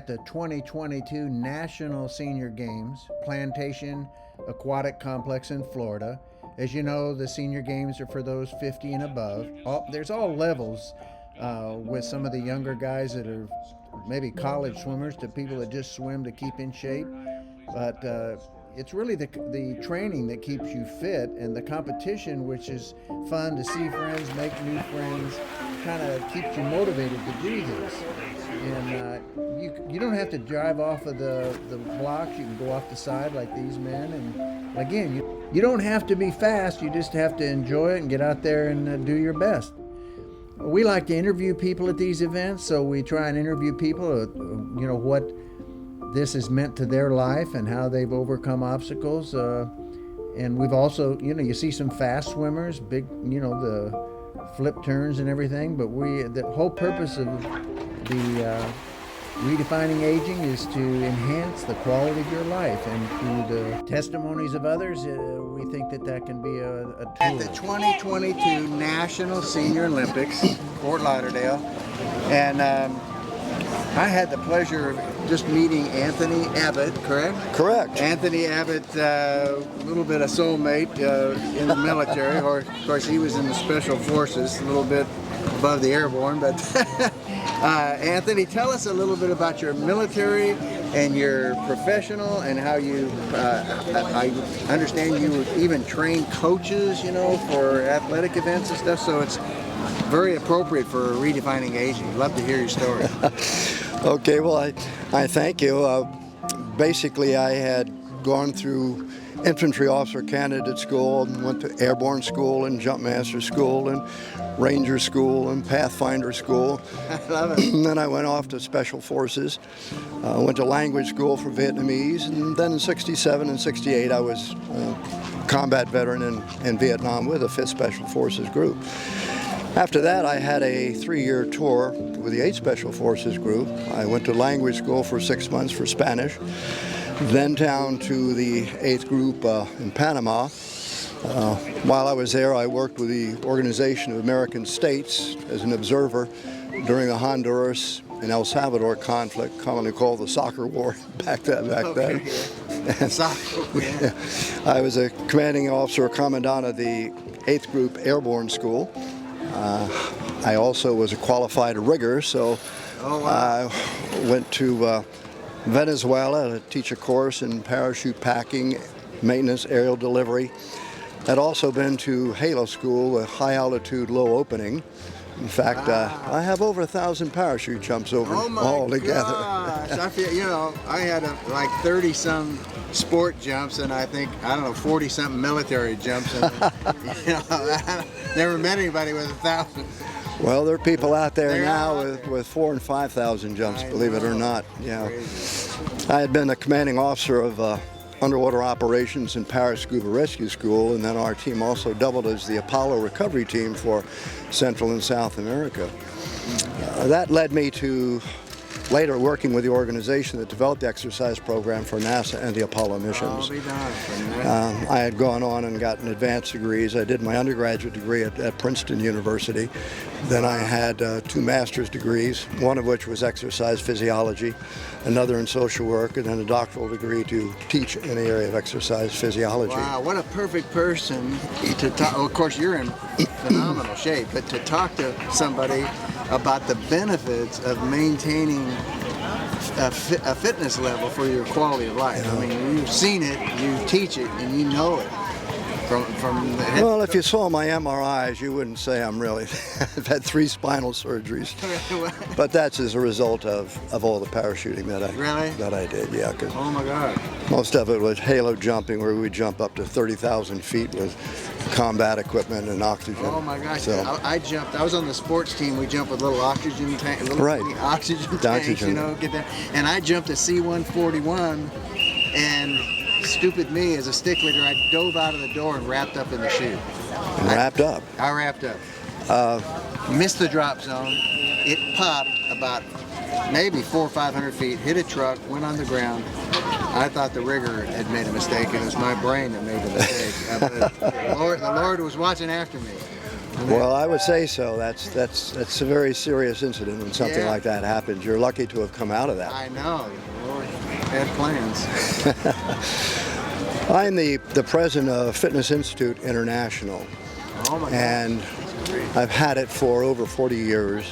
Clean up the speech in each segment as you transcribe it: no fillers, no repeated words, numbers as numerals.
at the 2022 National Senior Games, Plantation Aquatic Complex in Florida. As you know, the Senior Games are for those 50 and above. There's all levels with some of the younger guys that are maybe college swimmers to people that just swim to keep in shape. But it's really the training that keeps you fit, and the competition, which is fun to see friends, make new friends, kind of keeps you motivated to do this. And you don't have to drive off of the blocks. You can go off the side like these men. And again, you don't have to be fast. You just have to enjoy it and get out there and do your best. We like to interview people at these events, so we try and interview people, what this has meant to their life and how they've overcome obstacles. And we've also, you see some fast swimmers, big, the flip turns and everything, but the whole purpose of the Redefining Aging is to enhance the quality of your life, and through the testimonies of others, we think that can be a tool. At the 2022 National Senior Olympics, Fort Lauderdale, and I had the pleasure of just meeting Anthony Abbott, correct? Correct. Anthony Abbott, a little bit of soulmate in the military, or of course he was in the Special Forces, a little bit above the airborne, but Anthony, tell us a little bit about your military and your professional, and how you, I understand you even train coaches, for athletic events and stuff, so it's very appropriate for Redefining Aging. Love to hear your story. Okay, well, I thank you. Basically, I had gone through infantry officer candidate school, and went to airborne school and jump master school and ranger school and pathfinder school. I love it. And then I went off to special forces, went to language school for Vietnamese, and then in 67 and 68 I was a combat veteran in Vietnam with the 5th Special Forces Group. After that, I had a 3-year tour with the 8th Special Forces Group. I went to language school for 6 months for Spanish, then down to the 8th Group in Panama. While I was there, I worked with the Organization of American States as an observer during the Honduras and El Salvador conflict, commonly called the Soccer War back then. And, yeah. I was a commanding officer, commandant of the 8th Group Airborne School. I also was a qualified rigger, so I went to Venezuela to teach a course in parachute packing, maintenance, aerial delivery. I'd also been to Halo School, a high altitude, low opening. In fact, I have over 1,000 parachute jumps over all together. Gosh. I feel, I had like 30-some sport jumps, and I think, 40-something military jumps. And, I never met anybody with 1,000. Well, there are people out there now with 4,000 and 5,000 jumps, believe it or not. Yeah. I had been a commanding officer of underwater operations in Paris Scuba Rescue School, and then our team also doubled as the Apollo recovery team for Central and South America. That led me to later working with the organization that developed the exercise program for NASA and the Apollo missions. I had gone on and gotten advanced degrees. I did my undergraduate degree at Princeton University. Then I had 2 master's degrees, one of which was exercise physiology, another in social work, and then a doctoral degree to teach in the area of exercise physiology. Wow, what a perfect person to talk. Well, of course, you're in phenomenal shape, but to talk to somebody about the benefits of maintaining a fitness level for your quality of life. I mean, you've seen it, you teach it, and you know it. From the head. Well, if you saw my MRIs, you wouldn't say I'm really. I've had 3 spinal surgeries, but that's as a result of all the parachuting that I did. Yeah. Oh my God. Most of it was halo jumping, where we jump up to 30,000 feet with combat equipment and oxygen. Oh my gosh. So, I jumped. I was on the sports team. We jumped with little oxygen tank, oxygen tanks, get that. And I jumped a C-141, and stupid me, as a stick leader, I dove out of the door and wrapped up in the chute. I wrapped up. Missed the drop zone. It popped about maybe 400 or 500 feet, hit a truck, went on the ground. I thought the rigger had made a mistake, and it was my brain that made the mistake. The Lord was watching after me. Well, I would say so. That's a very serious incident when something like that happens. You're lucky to have come out of that. I know. Lord had plans. I'm the president of Fitness Institute International. Oh my and I've had it for over 40 years.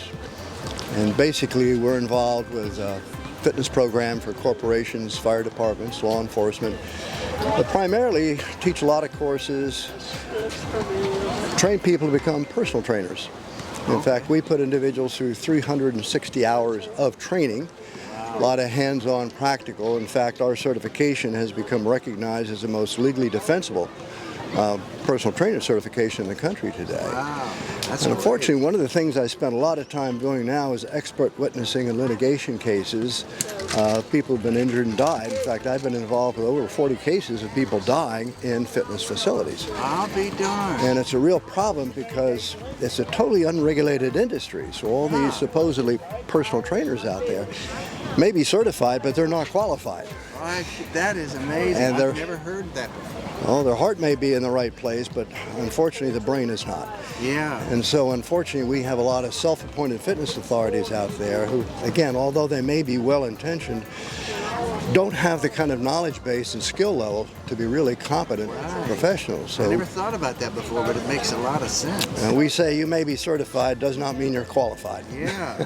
And basically, we're involved with a fitness program for corporations, fire departments, law enforcement. But primarily, teach a lot of courses, train people to become personal trainers. In fact, we put individuals through 360 hours of training, a lot of hands-on practical. In fact, our certification has become recognized as the most legally defensible personal trainer certification in the country today. Wow. That's And unfortunately, one of the things I spend a lot of time doing now is expert witnessing in litigation cases. People have been injured and died. In fact, I've been involved with over 40 cases of people dying in fitness facilities. I'll be darned. And it's a real problem because it's a totally unregulated industry. So all these supposedly personal trainers out there may be certified, but they're not qualified. That is amazing. And I've never heard that before. Well, their heart may be in the right place, but unfortunately the brain is not. Yeah. And so unfortunately we have a lot of self-appointed fitness authorities out there who, again, although they may be well-intentioned, don't have the kind of knowledge base and skill level to be really competent professionals. So I never thought about that before, but it makes a lot of sense. we say you may be certified does not mean you're qualified. Yeah.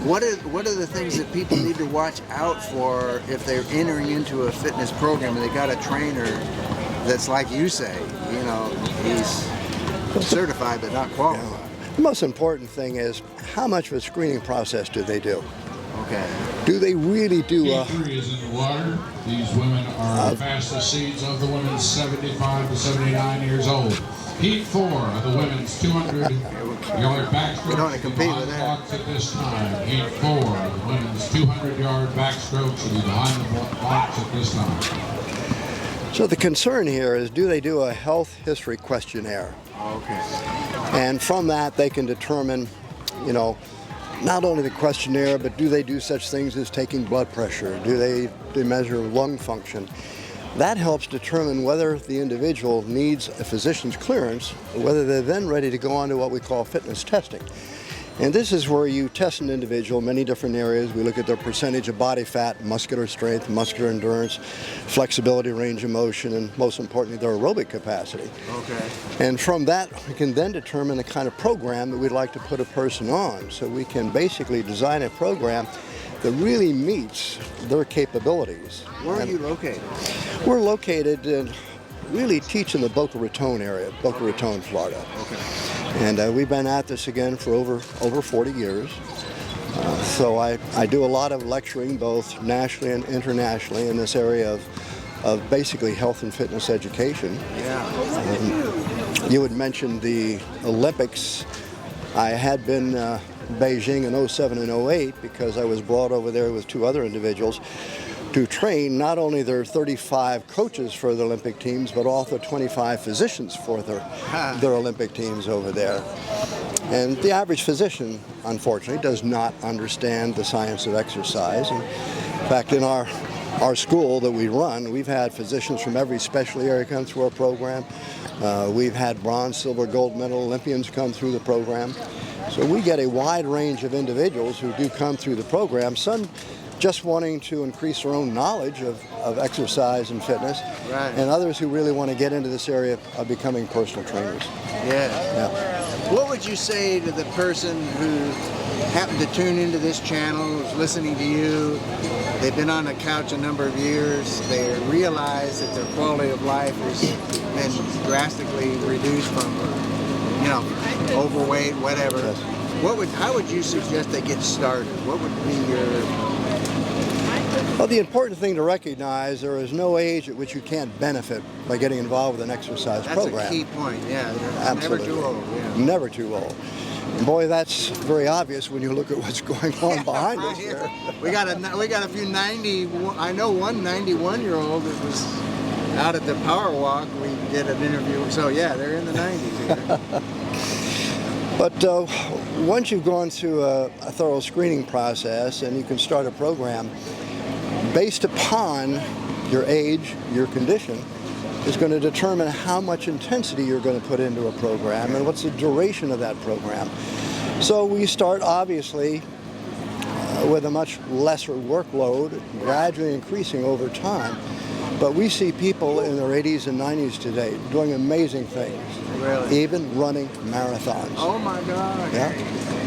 What are the things that people need to watch out for if they're entering into a fitness program and they got a trainer that's like you say, you know, he's certified but not qualified? The most important thing is how much of a screening process do they do? Okay. Do they really do Heat 3 is in the water. These women are the fastest seeds of the women 75 to 79 years old. Heat 4 of the women's 200-yard backstroke. We don't want to compete with that. Blocks at this time. Heat 4 of the women's 200-yard backstroke should be behind the blocks at this time. So the concern here is, do they do a health history questionnaire? Okay. And from that, they can determine, you know, not only the questionnaire, but do they do such things as taking blood pressure? Do they measure lung function? That helps determine whether the individual needs a physician's clearance or whether they're then ready to go on to what we call fitness testing. And this is where you test an individual in many different areas. We look at their percentage of body fat, muscular strength, muscular endurance, flexibility, range of motion, and most importantly, their aerobic capacity. Okay. And from that, we can then determine the kind of program that we'd like to put a person on. So we can basically design a program that really meets their capabilities. Where are you located? We're located in, really teach in the Boca Raton area, Boca Raton, Florida. Okay. And we've been at this again for over 40 years. So I do a lot of lecturing both nationally and internationally in this area of basically health and fitness education. Yeah. You had mentioned the Olympics. I had been Beijing in 07 and 08 because I was brought over there with two other individuals to train not only their 35 coaches for the Olympic teams, but also 25 physicians for their Olympic teams over there. And the average physician, unfortunately, does not understand the science of exercise. In fact, in our school that we run, we've had physicians from every specialty area come through our program. We've had bronze, silver, gold medal Olympians come through the program. So we get a wide range of individuals who do come through the program, some just wanting to increase their own knowledge of exercise and fitness, right, and others who really want to get into this area of becoming personal trainers. Yeah. Yeah. What would you say to the person who happened to tune into this channel, who's listening to you, they've been on the couch a number of years, they realize that their quality of life has been drastically reduced from, you know, overweight, whatever. Yes. How would you suggest they get started? What would be your... Well, the important thing to recognize, there is no age at which you can't benefit by getting involved with an exercise program. That's a key point, yeah. Absolutely. Never too old, yeah. Never too old. And boy, that's very obvious when you look at what's going on behind us here. We got a few 90, I know one 91-year-old that was out at the Power Walk. We did an interview, so yeah, they're in the 90s here. But once you've gone through a thorough screening process and you can start a program based upon your age, your condition, is going to determine how much intensity you're going to put into a program and what's the duration of that program. So we start obviously with a much lesser workload, gradually increasing over time. But we see people in their 80s and 90s today doing amazing things. Really? Even running marathons. Oh my God. Yeah.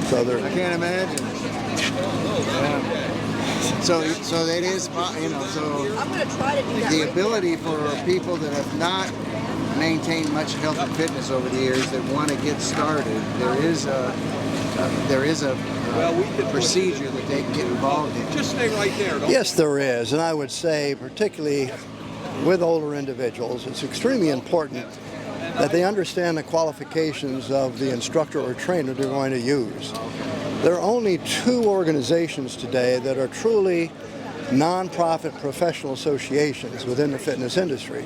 So they're. I can't imagine. Yeah. So that is, you know, so I'm going to try to do that. the ability for people that have not maintained much health and fitness over the years that want to get started, there is a procedure that they can get involved in. Just stay right there. Yes, there is, and I would say, particularly with older individuals, it's extremely important that they understand the qualifications of the instructor or trainer they're going to use. There are only 2 organizations today that are truly non-profit professional associations within the fitness industry.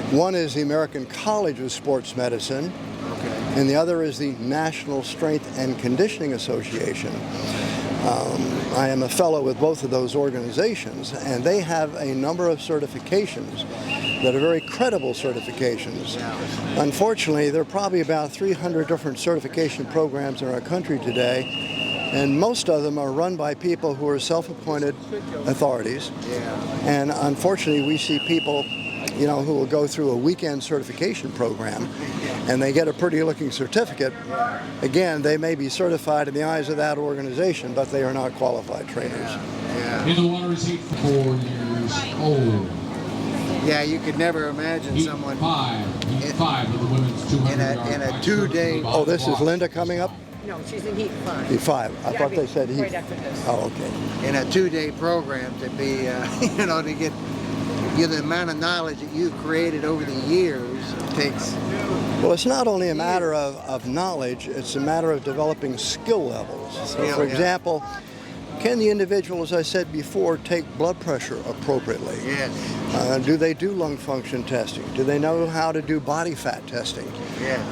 One is the American College of Sports Medicine, and the other is the National Strength and Conditioning Association. I am a fellow with both of those organizations, and they have a number of certifications that are very credible certifications. Unfortunately, there are probably about 300 different certification programs in our country today, and most of them are run by people who are self-appointed authorities. And unfortunately, we see people, you know, who will go through a weekend certification program, and they get a pretty looking certificate. Again, they may be certified in the eyes of that organization, but they are not qualified trainers. In the water is heat 4 years old. Yeah, you could never imagine Heat someone 5. Heat 5 of the women's 200 in a 2-day. Oh, this is Linda coming up? No, she's in heat 5. Heat 5. I thought they said heat. Right after this. Oh, okay. In a 2-day program to be, you know, to get the amount of knowledge that you've created over the years takes. Well, it's not only a matter of knowledge, it's a matter of developing skill levels. So, for example, can the individual, as I said before, take blood pressure appropriately? Yes. Do they do lung function testing? Do they know how to do body fat testing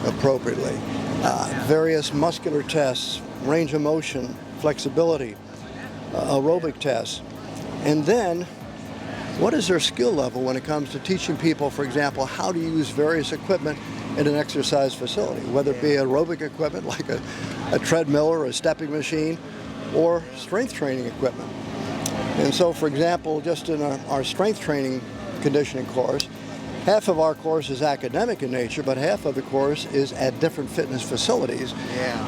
appropriately? Various muscular tests, range of motion, flexibility, aerobic tests. And then, what is their skill level when it comes to teaching people, for example, how to use various equipment in an exercise facility, whether it be aerobic equipment like a treadmill or a stepping machine, or strength training equipment. And so, for example, just in our strength training conditioning course, half of our course is academic in nature, but half of the course is at different fitness facilities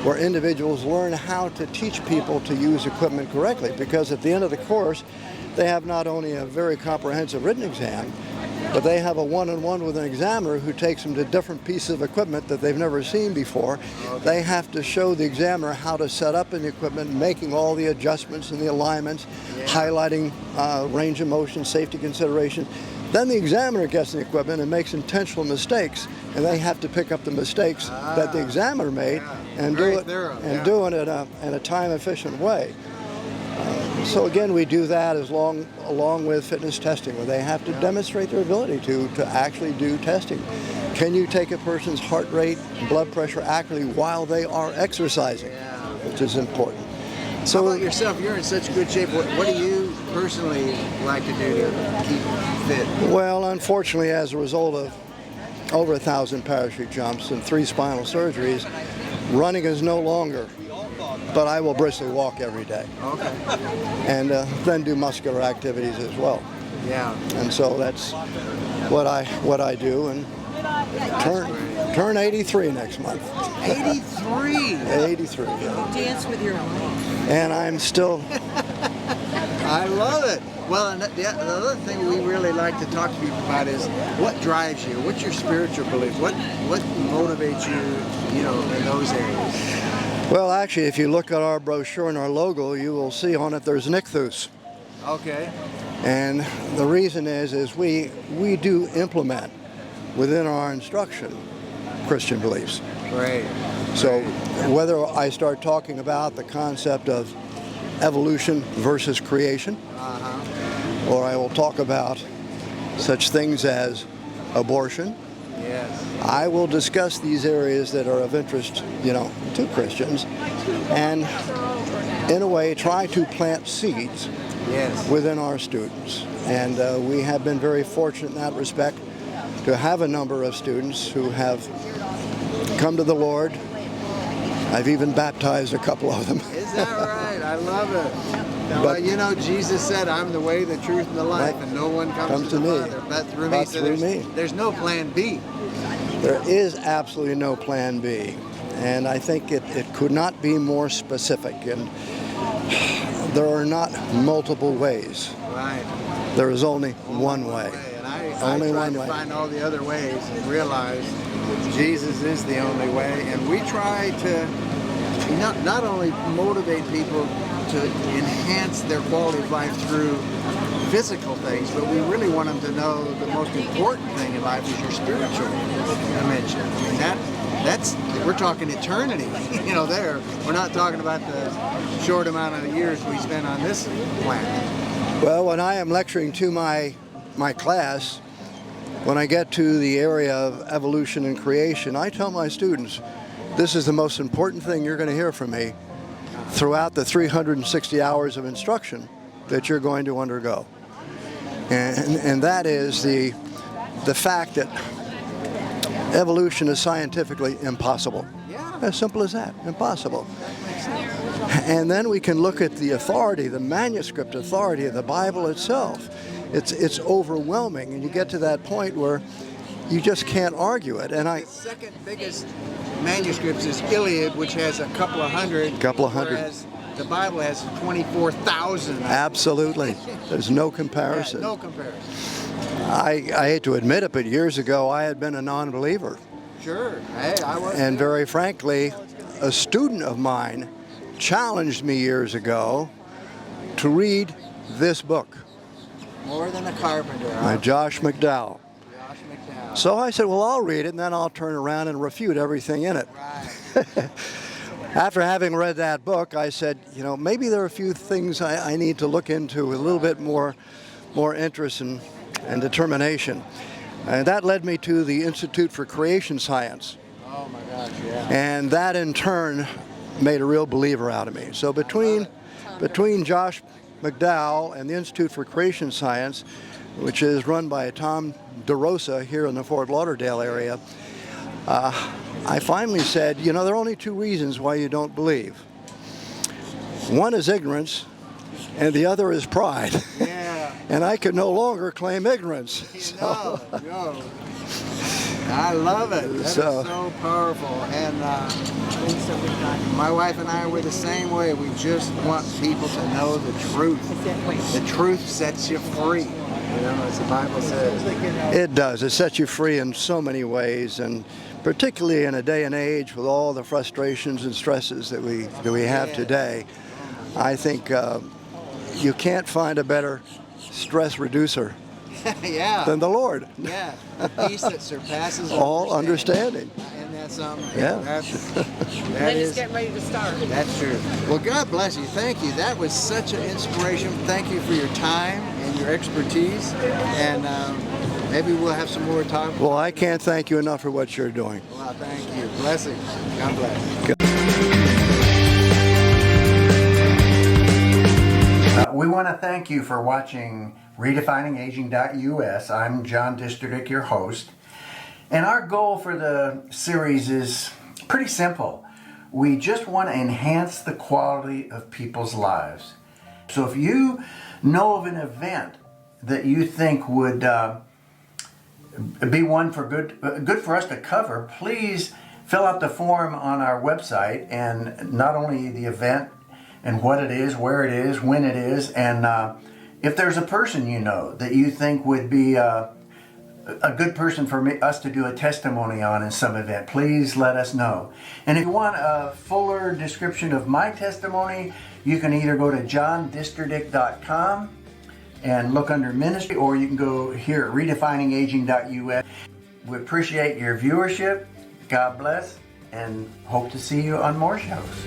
where individuals learn how to teach people to use equipment correctly, because at the end of the course, they have not only a very comprehensive written exam, but they have a one-on-one with an examiner who takes them to different pieces of equipment that they've never seen before. They have to show the examiner how to set up an equipment, making all the adjustments and the alignments, highlighting range of motion, safety considerations. Then the examiner gets the equipment and makes intentional mistakes, and they have to pick up the mistakes that the examiner made and do it in a time-efficient way. So again, we do that along with fitness testing, where they have to demonstrate their ability to actually do testing. Can you take a person's heart rate and blood pressure accurately while they are exercising, which is important. So, how about yourself? You're in such good shape. What do you personally like to do to keep fit? Well, unfortunately, as a result of over 1,000 parachute jumps and 3 spinal surgeries, running is no longer. But I will briskly walk every day. Okay. And then do muscular activities as well. Yeah. And so that's what I do, and turn 83 next month. 83. 83. Yeah. Dance with your own. And I'm still. I love it. Well, and the other thing we really like to talk to people about is what drives you. What's your spiritual belief? What motivates you? You know, in those areas. Well, actually, if you look at our brochure and our logo, you will see on it there's Nichthus. Okay. And the reason is we do implement within our instruction Christian beliefs. Right. So whether I start talking about the concept of evolution versus creation, or I will talk about such things as abortion, I will discuss these areas that are of interest, you know, to Christians, and in a way try to plant seeds within our students. And we have been very fortunate in that respect. to have a number of students who have come to the Lord. I've even baptized a couple of them. Is that right? I love it. Well, you know, Jesus said, I'm the way, the truth, and the life, and no one comes to the Father but through me. So there's no plan B. There is absolutely no plan B. And I think it could not be more specific. And there are not multiple ways. Right. There is only one way. And I try to find all the other ways and realize Jesus is the only way. And we try to not only motivate people to enhance their quality of life through physical things, but we really want them to know the most important thing in life is your spiritual dimension. I mean, that's we're talking eternity, you know, there. We're not talking about the short amount of years we spend on this planet. Well, when I am lecturing to my class, when I get to the area of evolution and creation, I tell my students, this is the most important thing you're going to hear from me throughout the 360 hours of instruction that you're going to undergo. And that is the fact that evolution is scientifically impossible. Yeah. As simple as that, impossible. And then we can look at the authority, the manuscript authority of the Bible itself. It's overwhelming, and you get to that point where you just can't argue it. And the second biggest manuscripts is Iliad, which has a couple of hundred. Whereas the Bible has 24,000. Absolutely. There's no comparison. Yeah, no comparison. I hate to admit it, but years ago I had been a non-believer. Sure. Hey, I was. And very frankly, a student of mine challenged me years ago to read this book. More Than a Carpenter. By Josh McDowell. Josh McDowell. So I said, well, I'll read it, and then I'll turn around and refute everything in it. Right. After having read that book, I said, you know, maybe there are a few things I need to look into with a little bit more interest and determination. And that led me to the Institute for Creation Science. Oh my gosh, yeah. And that in turn made a real believer out of me. So between Josh McDowell and the Institute for Creation Science, which is run by Tom DeRosa here in the Fort Lauderdale area, I finally said, you know, there are only two reasons why you don't believe. One is ignorance, and the other is pride. Yeah. And I could no longer claim ignorance. No. I love it. That is so powerful. And my wife and I were the same way. We just want people to know the truth. The truth sets you free, you know, as the Bible says. It does. It sets you free in so many ways, and particularly in a day and age with all the frustrations and stresses that we have today. I think you can't find a better stress reducer than the Lord. Yeah, the peace that surpasses all understanding. And that's something. Yeah. Then just get ready to start. That's true. Well, God bless you. Thank you. That was such an inspiration. Thank you for your time and your expertise. And maybe we'll have some more time. Well, I can't thank you enough for what you're doing. Well, thank you. Blessings. God bless. Good. We want to thank you for watching RedefiningAging.us. I'm John Disterdick, your host. And our goal for the series is pretty simple. We just want to enhance the quality of people's lives. So if you know of an event that you think would be one for good for us to cover, please fill out the form on our website, and not only the event and what it is, where it is, when it is, and if there's a person you know that you think would be a good person for us to do a testimony on in some event, please let us know. And if you want a fuller description of my testimony, you can either go to johndisterdick.com and look under ministry, or you can go here at RedefiningAging.us. We appreciate your viewership. God bless, and hope to see you on more shows.